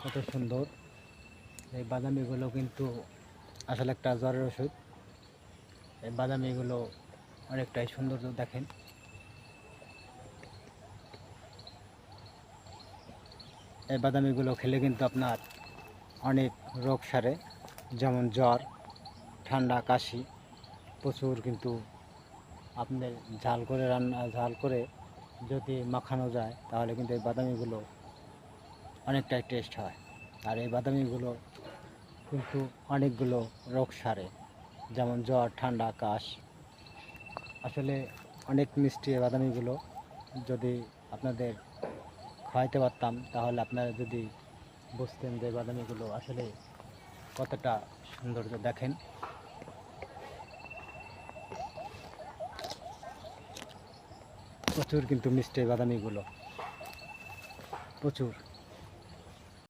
কত সুন্দর। এই বাদামিগুলো কিন্তু আসলে একটা জ্বরের ওষুধ। এই বাদামিগুলো অনেকটাই সুন্দর দেখেন। এই বাদামিগুলো খেলে কিন্তু আপনার অনেক রোগ সারে, যেমন জ্বর, ঠান্ডা, কাশি। প্রচুর কিন্তু আপনার ঝাল করে যদি মাখানো যায় তাহলে কিন্তু এই বাদামিগুলো অনেকটাই টেস্ট হয়। আর এই বাদামিগুলো কিন্তু অনেকগুলো রোগ সারে, যেমন জ্বর, ঠান্ডা, কাশ। আসলে অনেক মিষ্টি এই বাদামিগুলো। যদি আপনাদের খাওয়াইতে পারতাম তাহলে আপনারা যদি বুঝতেন যে বাদামিগুলো আসলে কতটা সৌন্দর্য। দেখেন, প্রচুর কিন্তু মিষ্টি এই বাদামিগুলো, প্রচুর।